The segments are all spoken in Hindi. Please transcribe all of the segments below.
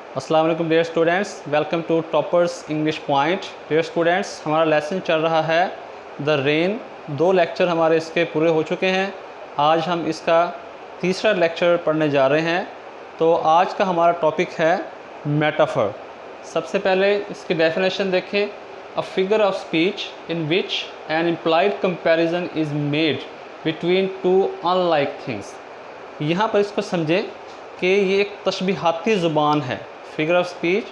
अस्सलाम वालेकुम dear students, welcome to toppers English point. Dear students, हमारा लेसन चल रहा है द रेन। 2 लेक्चर हमारे इसके पूरे हो चुके हैं। आज हम इसका तीसरा लेक्चर पढ़ने जा रहे हैं। तो आज का हमारा टॉपिक है मेटाफर। सबसे पहले इसकी डेफिनेशन देखें। A figure of speech in which N implied comparison is made between two unlike things. यहाँ पर इसको समझें कि ये एक तशबीहाती ज़ुबान है। फिगर ऑफ स्पीच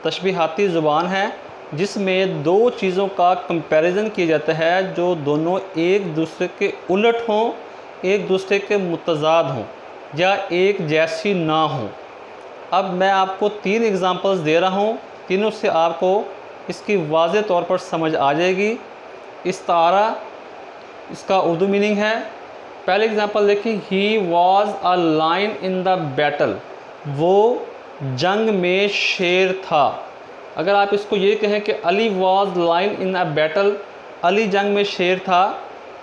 तशबीहाती ज़ुबान है जिसमें 2 चीज़ों का कंपैरिजन किया जाता है जो दोनों एक दूसरे के उलट हों, एक दूसरे के मुतज़ाद हों या एक जैसी ना हों। अब मैं आपको 3 एग्ज़ाम्पल्स दे रहा हूँ, तीनों से आपको इसकी वाज़ेह तौर पर समझ आ जाएगी। इस्तारा इसका उर्दू मीनिंग है। पहले एग्जांपल देखिए, he was a line in the battle, वो जंग में शेर था। अगर आप इसको ये कहें कि Ali was line in a battle, Ali जंग में शेर था,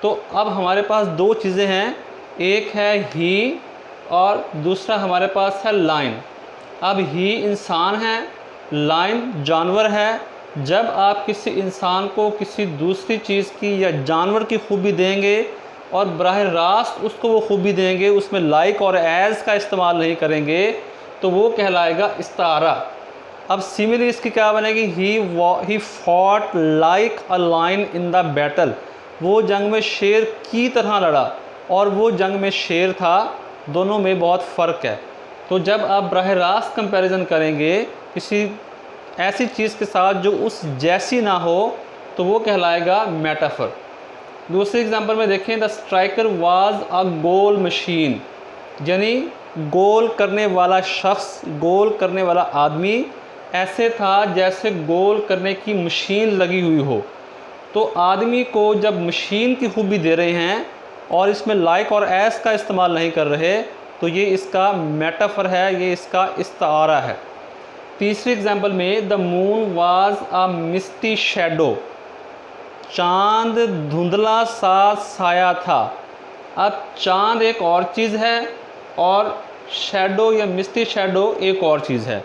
तो अब हमारे पास 2 चीज़ें हैं, एक है ही और दूसरा हमारे पास है लाइन। अब ही इंसान है, लाइन जानवर है। जब आप किसी इंसान को किसी दूसरी चीज़ की या जानवर की खूबी देंगे और बराह रास्त उसको वो खूबी देंगे, उसमें लाइक और एज़ का इस्तेमाल नहीं करेंगे, तो वो कहलाएगा इस्तारा। अब सिमिलरली इसकी क्या बनेगी, he fought like a line in the battle, वो जंग में शेर की तरह लड़ा और वो जंग में शेर था। दोनों में बहुत फ़र्क है। तो जब आप बराह रास्त कंपैरिजन करेंगे किसी ऐसी चीज़ के साथ जो उस जैसी ना हो, तो वो कहलाएगा मेटाफर। दूसरे एग्जांपल में देखें, the striker was a goal machine, यानी गोल करने वाला शख्स, गोल करने वाला आदमी ऐसे था जैसे गोल करने की मशीन लगी हुई हो। तो आदमी को जब मशीन की खूबी दे रहे हैं और इसमें लाइक और एस का इस्तेमाल नहीं कर रहे, तो ये इसका मेटाफर है, ये इसका इस्तारा है। तीसरी एग्जांपल में, the moon was a misty shadow, चांद धुंधला सा साया था। अब चांद एक और चीज़ है और शैडो या मिस्टी शैडो एक और चीज़ है।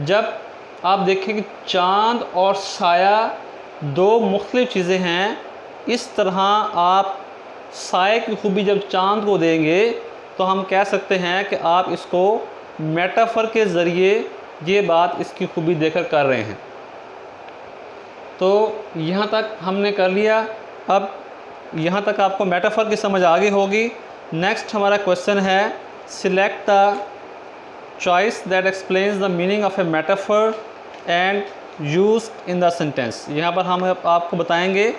जब आप देखें कि चांद और साया 2 मुख्तलिफ चीज़ें हैं, इस तरह आप साए की खूबी जब चांद को देंगे तो हम कह सकते हैं कि आप इसको मेटाफर के ज़रिए ये बात इसकी खूबी देकर कर रहे हैं। तो यहाँ तक हमने कर लिया। अब यहाँ तक आपको मेटाफर की समझ आगे होगी। नेक्स्ट हमारा क्वेश्चन है, select the choice that explains the meaning of A metaphor and used in the sentence. यहाँ पर हम आपको बताएंगे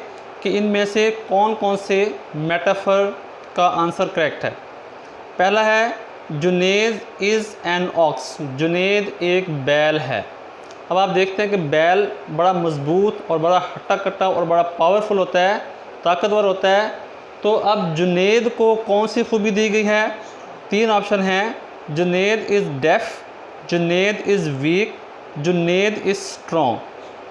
कि इनमें से कौन कौन से मेटाफर का आंसर करेक्ट है। पहला है, Junaid is an ox, Junaid एक बैल है। अब आप देखते हैं कि बैल बड़ा मजबूत और बड़ा हट्टा कट्टा और बड़ा पावरफुल होता है, ताकतवर होता है। तो अब जुनेद को कौन सी खूबी दी गई है? 3 ऑप्शन हैं, Junaid is deaf, Junaid is weak, Junaid is strong.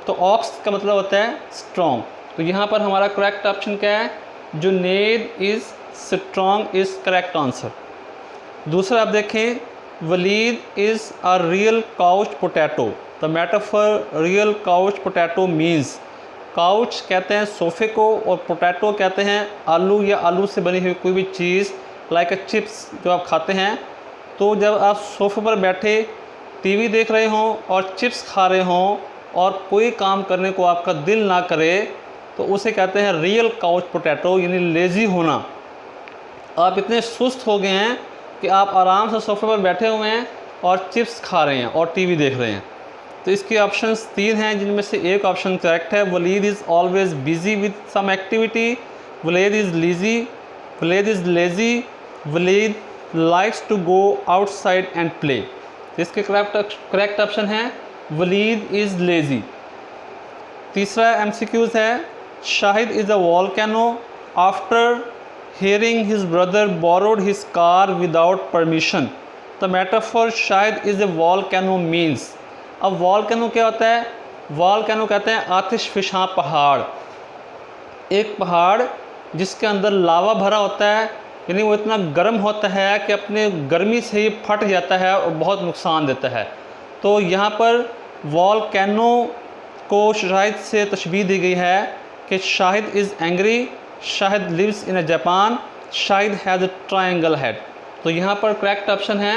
तो ऑक्स का मतलब होता है स्ट्रॉन्ग। तो यहाँ पर हमारा करेक्ट ऑप्शन क्या है? Junaid is strong is correct answer. दूसरा आप देखें, Waleed is a real couch potato. The metaphor real couch potato means, couch कहते हैं सोफ़े को और पोटैटो कहते हैं आलू या आलू से बनी हुई कोई भी चीज़, लाइक अ चिप्स जो आप खाते हैं। तो जब आप सोफ़े पर बैठे टीवी देख रहे हों और चिप्स खा रहे हों और कोई काम करने को आपका दिल ना करे, तो उसे कहते हैं रियल काउच पोटैटो, यानी लेज़ी होना। आप इतने सुस्त हो गए हैं कि आप आराम से सोफ़े पर बैठे हुए हैं और चिप्स खा रहे हैं और टीवी देख रहे हैं। तो इसके ऑप्शंस 3 हैं, जिनमें से एक ऑप्शन करेक्ट है। Waleed is always busy with some activity, Waleed is lazy, Waleed is lazy, Waleed likes to go outside and play. इसके करेक्ट ऑप्शन है वलीद इज़ लेज़ी। तीसरा MCQs है, Shahid is a volcano after hearing his brother borrowed his car without permission. The metaphor Shahid is a volcano means। अब volcano क्या होता है? volcano कहते हैं आतिश फिशां पहाड़। एक पहाड़ जिसके अंदर लावा भरा होता है, यानी वो इतना गर्म होता है कि अपने गर्मी से ही फट जाता है और बहुत नुकसान देता है। तो यहाँ पर वॉल्केनो को शाहिद से तशबीह दी गई है कि Shahid is angry, Shahid lives in Japan, Shahid has a triangle head. तो यहाँ पर करेक्ट ऑप्शन है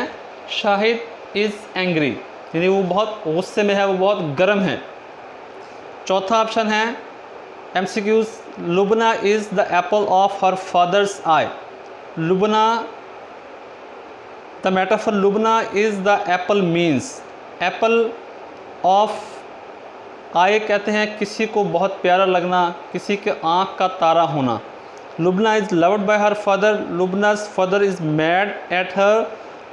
शाहिद इज़ एंग्री, यानी वो बहुत गुस्से में है, वो बहुत गर्म है। चौथा ऑप्शन है MCQs, Lubna is the apple of her father's eye. Lubna, the metaphor Lubna is the apple means, apple of eye कहते हैं किसी को बहुत प्यारा लगना, किसी के आँख का तारा होना। Lubna is loved by her father, Lubna's father is mad at her,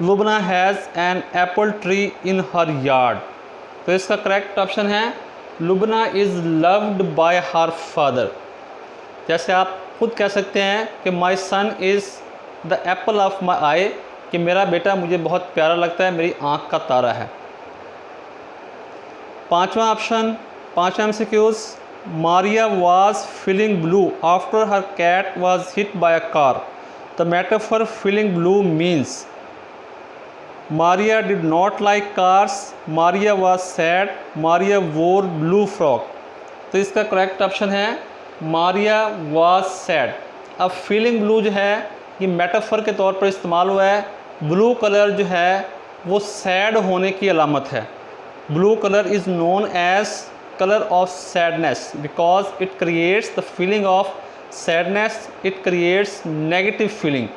Lubna has an apple tree in her yard. तो इसका करेक्ट ऑप्शन है Lubna is loved by her father. जैसे आप खुद कह सकते हैं कि my son is the apple of my eye, कि मेरा बेटा मुझे बहुत प्यारा लगता है, मेरी आँख का तारा है। पांचवा ऑप्शन, पांचवा MCQs, Maria was feeling blue after her cat was hit by a car. The metaphor feeling blue means Maria did not like cars, Maria was sad, Maria wore blue frock। तो इसका करेक्ट ऑप्शन है Maria was sad। अब फीलिंग ब्लू जो है ये मेटाफर के तौर पर इस्तेमाल हुआ है। ब्लू कलर जो है वो सैड होने की अलामत है। Blue colour is known as colour of sadness because it creates the feeling of sadness, it creates negative feeling.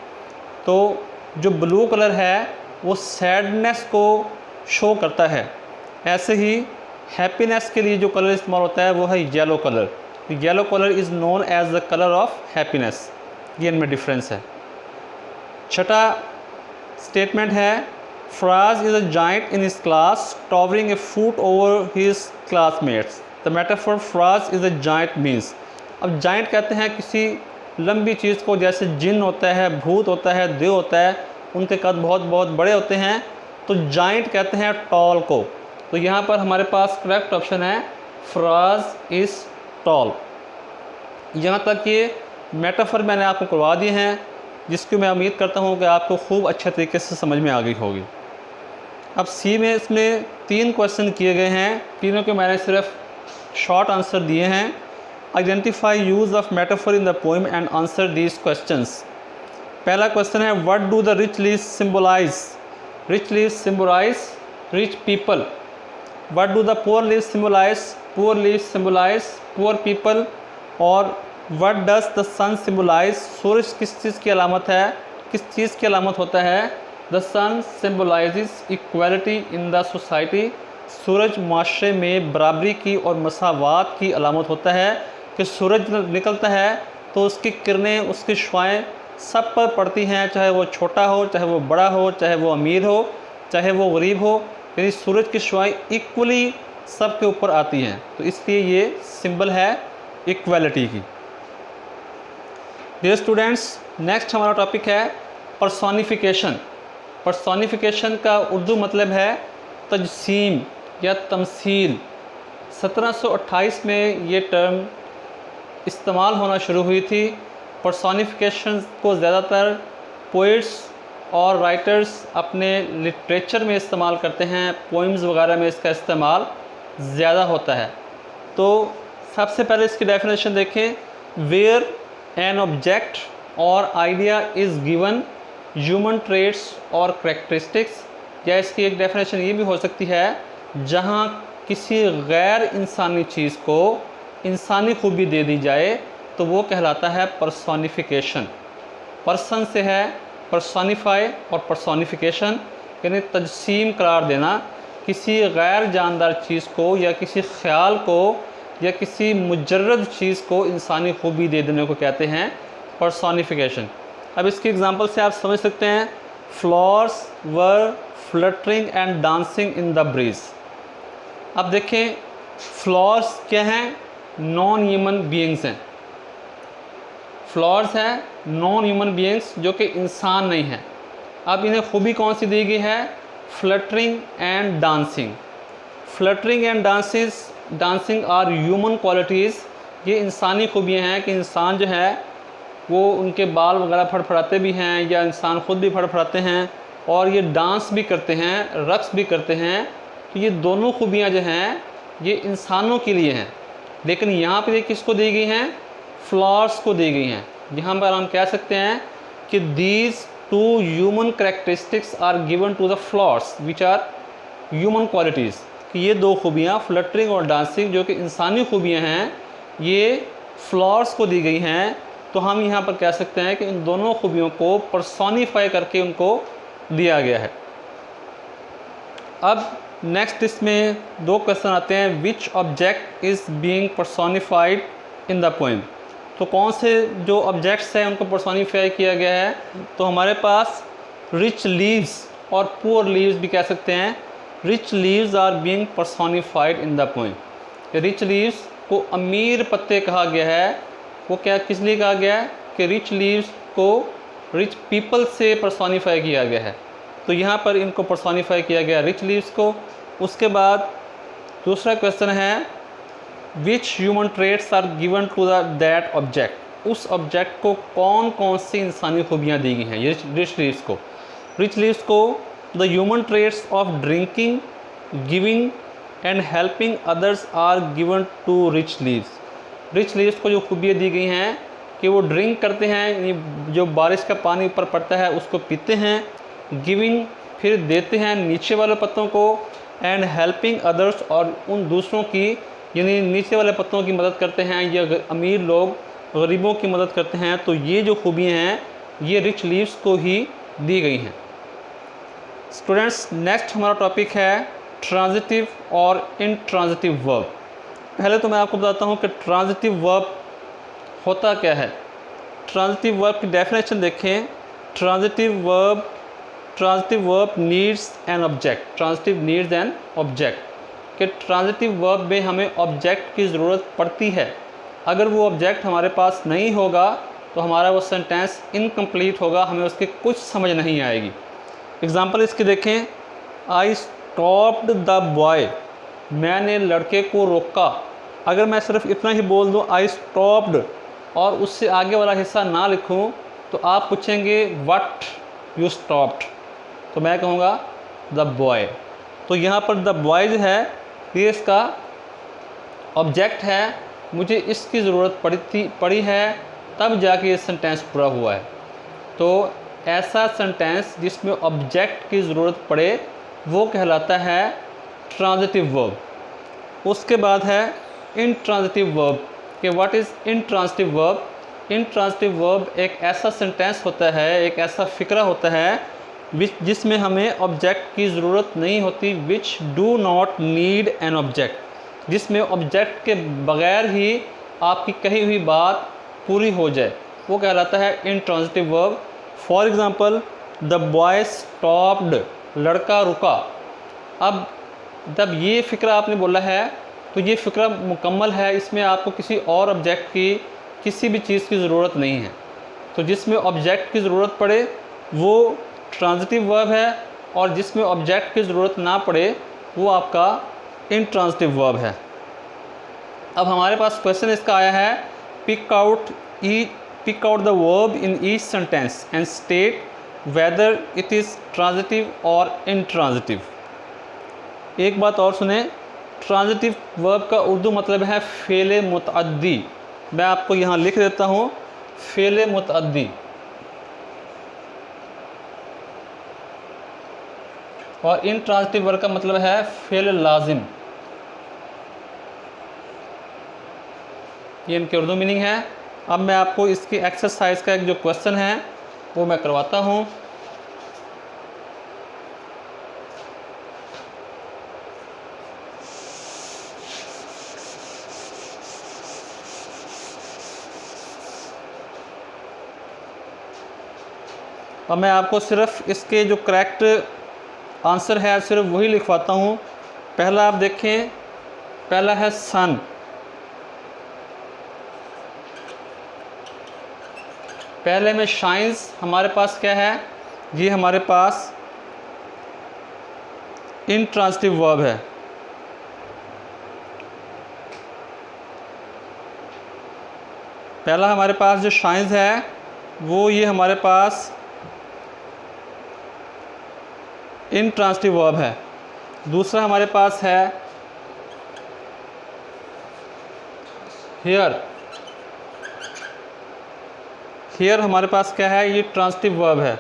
तो जो ब्लू कलर है वो सैडनेस को शो करता है। ऐसे ही हैप्पीनेस के लिए जो कलर इस्तेमाल होता है वो है yellow colour. Yellow colour is known as the colour of happiness. ये इनमें डिफरेंस है। छठा स्टेटमेंट है Faraz is a giant in his class towering a foot over his classmates. The metaphor Faraz is a giant means, अब जाइंट कहते हैं किसी लंबी चीज़ को, जैसे जिन होता है, भूत होता है, देव होता है, उनके कद बहुत बहुत बड़े होते हैं, तो जाइंट कहते हैं टॉल को। तो यहाँ पर हमारे पास करेक्ट ऑप्शन है फ्राज इज़ टॉल। यहाँ तक ये मेटाफर मैंने आपको करवा दिए हैं, जिसकी मैं उम्मीद करता हूँ कि आपको खूब अच्छे तरीके से समझ में आ गई होगी। अब सी में इसमें 3 क्वेश्चन किए गए हैं, तीनों के मैंने सिर्फ शॉर्ट आंसर दिए हैं। Identify use of metaphor in the poem and answer these questions. पहला क्वेश्चन है what do the rich leaves symbolise. Rich leaves symbolise rich people. What do the poor leaves symbolise, poor leaves symbolise poor people. और what does the sun symbolise, सूरज किस चीज़ की अलामत है, किस चीज़ की अलामत होता है। The sun symbolises equality in the society, सूरज माशरे में बराबरी की और मसावात की अलामत होता है कि सूरज निकलता है तो उसकी किरणें, उसकी शुआएँ सब पर पड़ती हैं, चाहे वो छोटा हो, चाहे वो बड़ा हो, चाहे वो अमीर हो, चाहे वो गरीब हो, यानी सूरज की शुआएँ इक्वली सब के ऊपर आती हैं। तो इसलिए ये सिंबल है इक्वालिटी की। डियर स्टूडेंट्स, नेक्स्ट हमारा टॉपिक है पर्सोनिफिकेशन। पर्सोनिफिकेशन का उर्दू मतलब है तजसीम या तमसील। 1728 में ये टर्म इस्तेमाल होना शुरू हुई थी। पर्सोनिफिकेशन को ज़्यादातर पोइट्स और राइटर्स अपने लिटरेचर में इस्तेमाल करते हैं, पोइम्स वगैरह में इसका इस्तेमाल ज़्यादा होता है। तो सबसे पहले इसकी डेफिनेशन देखें। वेयर एन ऑब्जेक्ट और idea is given human traits और करेक्टरिस्टिक्स, या इसकी एक डेफिनेशन ये भी हो सकती है जहाँ किसी गैर इंसानी चीज़ को इंसानी खूबी दे दी जाए तो वो कहलाता है पर्सोनिफिकेशन। पर्सन से है पर्सोनिफाई और पर्सोनिफिकेशन यानी तजसीम करार देना किसी गैर जानदार चीज़ को या किसी ख़्याल को या किसी मुजर्रद चीज़ को इंसानी खूबी दे देने को कहते हैं पर्सोनिफिकेशन। अब इसकी एग्जांपल से आप समझ सकते हैं flowers were fluttering and dancing in the breeze. अब देखें फ्लावर्स क्या हैं, नॉन ह्यूमन बीइंग्स हैं। फ्लावर्स हैं नॉन ह्यूमन बीइंग्स जो कि इंसान नहीं हैं। अब इन्हें खूबी कौन सी दी गई है, fluttering and dancing. Fluttering and dancing are human qualities. ये इंसानी खूबियाँ हैं कि इंसान जो है वो उनके बाल वगैरह फड़फड़ाते भी हैं या इंसान ख़ुद भी फड़फड़ाते हैं और ये डांस भी करते हैं, रक्स भी करते हैं तो ये दोनों खूबियाँ जो हैं ये इंसानों के लिए हैं, लेकिन यहाँ पर ये किसको दी गई हैं? फ्लॉर्स को दी गई हैं। यहाँ पर हम कह सकते हैं कि these two human characteristics are given to the flowers which are human qualities, कि ये दो खूबियाँ फ्लटरिंग और डांसिंग जो कि इंसानी खूबियाँ हैं ये फ्लॉर्स को दी गई हैं। तो हम यहाँ पर कह सकते हैं कि इन दोनों खूबियों को पर्सोनिफाई करके उनको दिया गया है। अब नेक्स्ट इसमें दो क्वेश्चन आते हैं, which object is being personified in the poem. तो कौन से जो ऑब्जेक्ट्स हैं उनको पर्सोनिफाई किया गया है? तो हमारे पास रिच लीव्स और पुअर लीव्स भी कह सकते हैं। Rich leaves are being personified in the poem. Rich leaves को अमीर पत्ते कहा गया है। वो क्या किस लिए कहा गया है? कि रिच लीव्स को रिच पीपल से पर्सोनिफाई किया गया है, तो यहाँ पर इनको पर्सोनिफाई किया गया रिच लीव्स को। उसके बाद दूसरा क्वेश्चन है, which human traits are given to that object. उस ऑब्जेक्ट को कौन कौन सी इंसानी खूबियाँ दी गई हैं रिच लीव्स को? रिच लीव्स को the human traits of drinking, giving and helping others are given to rich leaves. Rich leaves को जो खूबियाँ दी गई हैं कि वो ड्रिंक करते हैं, जो बारिश का पानी ऊपर पड़ता है उसको पीते हैं, गिविंग फिर देते हैं नीचे वाले पत्तों को, एंड हेल्पिंग अदर्स और उन दूसरों की यानी नीचे वाले पत्तों की मदद करते हैं, या अमीर लोग गरीबों की मदद करते हैं। तो ये जो खूबियाँ हैं ये रिच लीव्स को ही दी गई हैं। स्टूडेंट्स, नेक्स्ट हमारा टॉपिक है ट्रांजिटिव और इंट्रांजिटिव वर्ब। पहले तो मैं आपको बताता हूँ कि ट्रांजिटिव वर्ब होता क्या है। ट्रांजिटिव वर्ब की डेफिनेशन देखें। Transitive verb needs an object. Transitive needs an object, कि ट्रांजिटिव वर्ब में हमें ऑब्जेक्ट की ज़रूरत पड़ती है। अगर वो ऑब्जेक्ट हमारे पास नहीं होगा तो हमारा वो सेंटेंस इनकम्प्लीट होगा, हमें उसकी कुछ समझ नहीं आएगी। एग्ज़ाम्पल इसकी देखें। I stopped the boy. मैंने लड़के को रोका। अगर मैं सिर्फ इतना ही बोल दूँ आई स्टॉप्ड और उससे आगे वाला हिस्सा ना लिखूँ तो आप पूछेंगे व्हाट यू स्टॉप्ड, तो मैं कहूँगा द बॉय। तो यहाँ पर द बॉय जो है ये इसका ऑब्जेक्ट है, मुझे इसकी ज़रूरत पड़ी है तब जाके ये सेंटेंस पूरा हुआ है। तो ऐसा सेंटेंस जिसमें ऑब्जेक्ट की ज़रूरत पड़े वो कहलाता है ट्रांजिटिव वर्ब। उसके बाद है इंट्रांजिटिव वर्ब, कि what is intransitive verb. Intransitive verb एक ऐसा सेंटेंस होता है, एक ऐसा फ़िक्रा होता है जिसमें हमें ऑब्जेक्ट की ज़रूरत नहीं होती, which do not need an object, जिसमें ऑब्जेक्ट के बग़ैर ही आपकी कही हुई बात पूरी हो जाए, वो कहलाता है intransitive verb. For example the boy stopped, लड़का रुका। अब जब ये फ़िक्रा आपने बोला है तो ये फ़िक्रा मुकम्मल है, इसमें आपको किसी और ऑब्जेक्ट की किसी भी चीज़ की ज़रूरत नहीं है। तो जिसमें ऑब्जेक्ट की ज़रूरत पड़े वो ट्रांजिटिव वर्ब है, और जिसमें ऑब्जेक्ट की ज़रूरत ना पड़े वो आपका इंट्रांजिटिव वर्ब है। अब हमारे पास क्वेश्चन इसका आया है, pick out the verb in each sentence and state whether it is transitive or intransitive. एक बात और सुने, ट्रांजिटिव वर्ब का उर्दू मतलब है फ़ेल मुतअद्दी। मैं आपको यहाँ लिख देता हूँ, फ़ेल मुतअद्दी। और इंट्रांजिटिव वर्ब का मतलब है फ़ेल लाजिम। ये इनकी उर्दू मीनिंग है। अब मैं आपको इसकी एक्सरसाइज का एक जो क्वेश्चन है वो मैं करवाता हूँ। अब मैं आपको सिर्फ इसके जो करेक्ट आंसर है सिर्फ वही लिखवाता हूँ। पहला आप देखें, पहला है सन। पहले में शाइन्स हमारे पास क्या है, ये हमारे पास इंट्रांजिटिव वर्ब है। पहला हमारे पास जो शाइन्स है वो ये हमारे पास इंट्रांजिटिव वर्ब है। दूसरा हमारे पास है हियर। हियर हमारे पास क्या है, ये ट्रांजिटिव वर्ब है।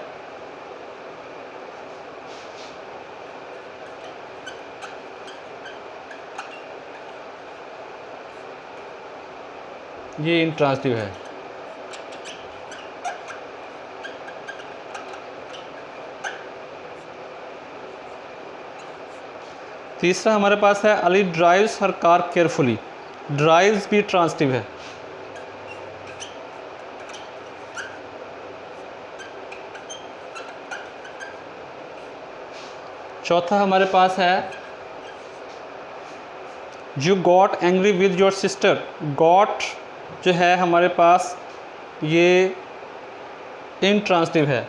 ये इंट्रांजिटिव है। तीसरा हमारे पास है अली ड्राइव्स हर कार केयरफुली। ड्राइव्स भी ट्रांजिटिव है। चौथा हमारे पास है you got angry with your sister. Got जो है हमारे पास ये इंट्रांजिटिव है।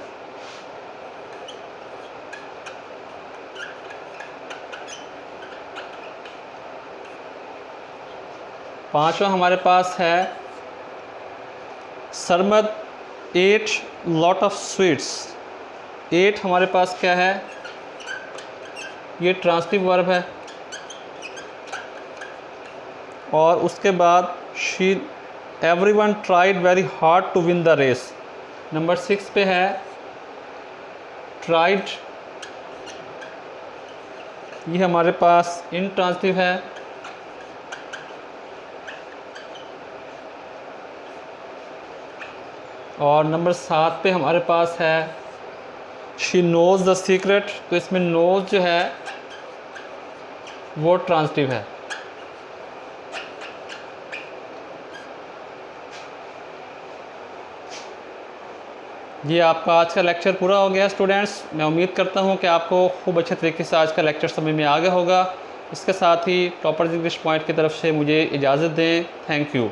पांचवा हमारे पास है Sarmad ate lot of sweets. Ate हमारे पास क्या है, ये ट्रांजिटिव वर्ब है। और उसके बाद she everyone tried very hard to win the race. Number 6 पे है ट्राइड, ये हमारे पास इंट्रांजिटिव है। और नंबर 7 पे हमारे पास है शी नोज़ द सीक्रेट। तो इसमें नोज़ जो है वो ट्रांजिटिव है। ये आपका आज का लेक्चर पूरा हो गया स्टूडेंट्स। मैं उम्मीद करता हूँ कि आपको खूब अच्छे तरीके से आज का लेक्चर समझ में आ गया होगा। इसके साथ ही टॉपर्स इंग्लिश पॉइंट की तरफ से मुझे इजाज़त दें। Thank you.